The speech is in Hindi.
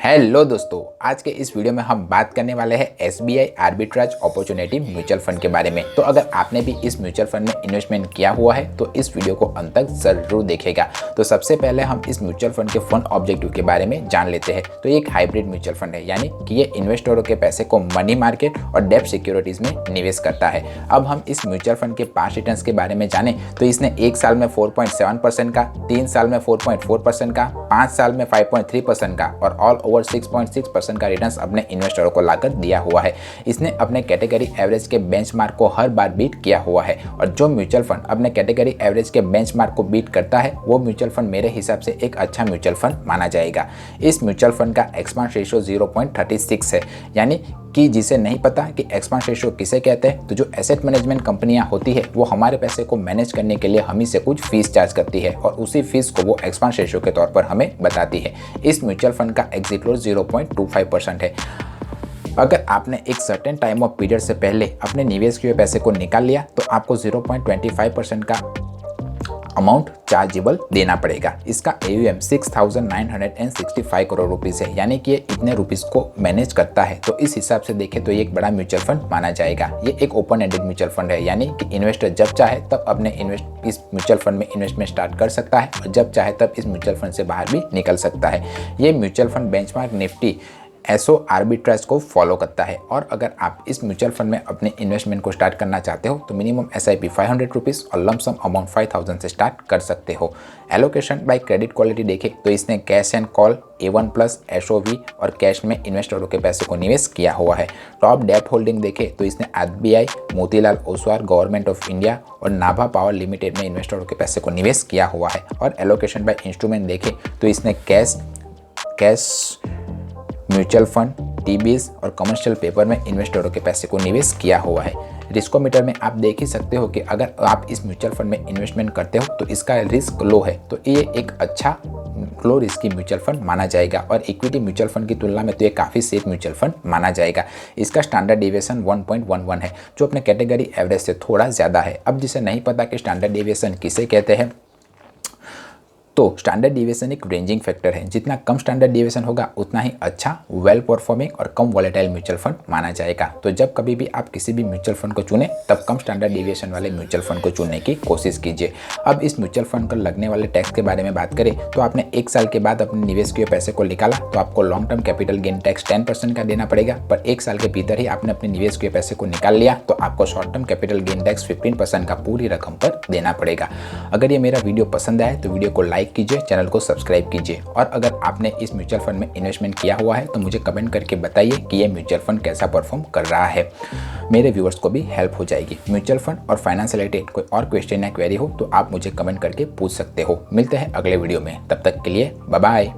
हेलो दोस्तों, आज के इस वीडियो में हम बात करने वाले हैं SBI arbitrage opportunity mutual fund के बारे में। तो अगर आपने भी इस म्यूचुअल फंड में इन्वेस्टमेंट किया हुआ है तो इस वीडियो को अंत तक जरूर देखेगा। तो सबसे पहले हम इस म्यूचुअल फंड के फंड ऑब्जेक्टिव के बारे में जान लेते हैं। तो ये एक हाइब्रिड म्यूचुअल फंड है, यानी कि ये इन्वेस्टरों के पैसे को मनी मार्केट और डेब्ट सिक्योरिटीज में निवेश करता है। अब हम इस म्यूचुअल फंड के 5 रिटर्न्स के बारे में जाने तो इसने 1 साल में 4.7% का, 3 साल में 4.4% का, 5 साल में 5.3% का और ऑल ओवर 6.6% का रिटर्न्स अपने इन्वेस्टरों को लाकर दिया हुआ है। इसने अपने कैटेगरी एवरेज के बेंचमार्क को हर बार बीट किया हुआ है और जो म्यूचुअल फंड अपने कैटेगरी एवरेज के बेंचमार्क को बीट करता है वो म्यूचुअल फंड मेरे हिसाब से एक अच्छा म्यूचुअल फंड माना जाएगा। इस म्यूचुअल फंड का एक्सपेंस रेशियो 0.36 है, यानी कि जिसे नहीं पता कि एक्सपेंस रेशियो किसे कहते हैं, तो जो एसेट मैनेजमेंट कंपनियां होती है वो हमारे पैसे को मैनेज करने के लिए हम से कुछ फीस चार्ज करती है और उसी फीस को वो एक्सपेंस रेशियो के तौर पर हमें बताती है। इस म्यूचुअल फंड का एग्जिट लॉस 0.25% है। अगर आपने एक सर्टेन टाइम ऑफ पीरियड से पहले अपने निवेश किए पैसे को निकाल लिया तो आपको 0.25% का अमाउंट चार्जेबल देना पड़ेगा। इसका AUM 6,965 करोड़ रुपीस है, यानी कि ये इतने रुपीस को मैनेज करता है। तो इस हिसाब से देखें तो ये एक बड़ा म्यूचुअल फंड माना जाएगा। ये एक ओपन एंडेड म्यूचुअल फंड है, यानी कि इन्वेस्टर जब चाहे तब अपने इस म्यूचुअल फंड में इन्वेस्टमेंट स्टार्ट कर सकता है और जब चाहे तब इस म्यूचुअल फंड से बाहर भी निकल सकता है। ये म्यूचुअल फंड बेंचमार्क निफ्टी एसओ आर्बिट्राज को फॉलो करता है और अगर आप इस म्यूचुअल फंड में अपने इन्वेस्टमेंट को स्टार्ट करना चाहते हो तो मिनिमम SIP 500 रुपीज़ और लमसम अमाउंट 5000 से स्टार्ट कर सकते हो। एलोकेशन बाय क्रेडिट क्वालिटी देखें तो इसने cash and call, A1+ SOV और कैश में इन्वेस्टरों के पैसे को निवेश किया हुआ है। टॉप डेप्ट होल्डिंग देखें तो इसने SBI, Motilal Oswal, government of India और नाभा पावर लिमिटेड में इन्वेस्टरों के पैसे को निवेश किया हुआ है। और एलोकेशन बाय इंस्ट्रूमेंट देखें तो इसने कैश म्यूचुअल फंड, TBs और कमर्शियल पेपर में इन्वेस्टरों के पैसे को निवेश किया हुआ है। रिस्कोमीटर में आप देख ही सकते हो कि अगर आप इस म्यूचुअल फंड में इन्वेस्टमेंट करते हो तो इसका रिस्क लो है, तो ये एक अच्छा लो रिस्की म्यूचुअल फंड माना जाएगा और इक्विटी म्यूचुअल फंड की तुलना में तो ये काफ़ी सेफ म्यूचुअल फंड माना जाएगा। इसका स्टैंडर्ड डेविएशन 1.11 है, जो अपने कैटेगरी एवरेज से थोड़ा ज़्यादा है। अब जिसे नहीं पता कि स्टैंडर्ड डेविएशन किसे कहते हैं, तो स्टैंडर्ड डेविएशन एक रेंजिंग फैक्टर है। जितना कम स्टैंडर्ड डेविएशन होगा उतना ही अच्छा, वेल परफॉर्मिंग और कम वॉलेटाइल म्यूचुअल फंड माना जाएगा। तो जब कभी भी आप किसी भी म्यूचुअल फंड को चुने तब कम स्टैंडर्ड डेविएशन वाले म्यूचुअल फंड को चुनने की कोशिश कीजिए। अब इस म्यूचुअल फंड को लगने वाले टैक्स के बारे में बात करें तो आपने 1 साल के बाद अपने निवेश किए पैसे को निकाला तो आपको long term capital gain tax 10% का देना पड़ेगा, पर 1 साल के भीतर ही आपने अपने निवेश किए पैसे को निकाल लिया तो आपको short term capital gain tax 15% का पूरी रकम पर देना पड़ेगा। अगर ये मेरा वीडियो पसंद आए तो वीडियो को लाइक कीजिए, चैनल को सब्सक्राइब कीजिए और अगर आपने इस म्यूचुअल फंड में इन्वेस्टमेंट किया हुआ है तो मुझे कमेंट करके बताइए कि ये म्यूचुअल फंड कैसा परफॉर्म कर रहा है। मेरे व्यूअर्स को भी हेल्प हो जाएगी। म्यूचुअल फंड और फाइनेंस से रिलेटेड कोई और क्वेश्चन या क्वेरी हो तो आप मुझे कमेंट करके पूछ सकते हो। मिलते हैं अगले वीडियो में, तब तक के लिए बाय बाय।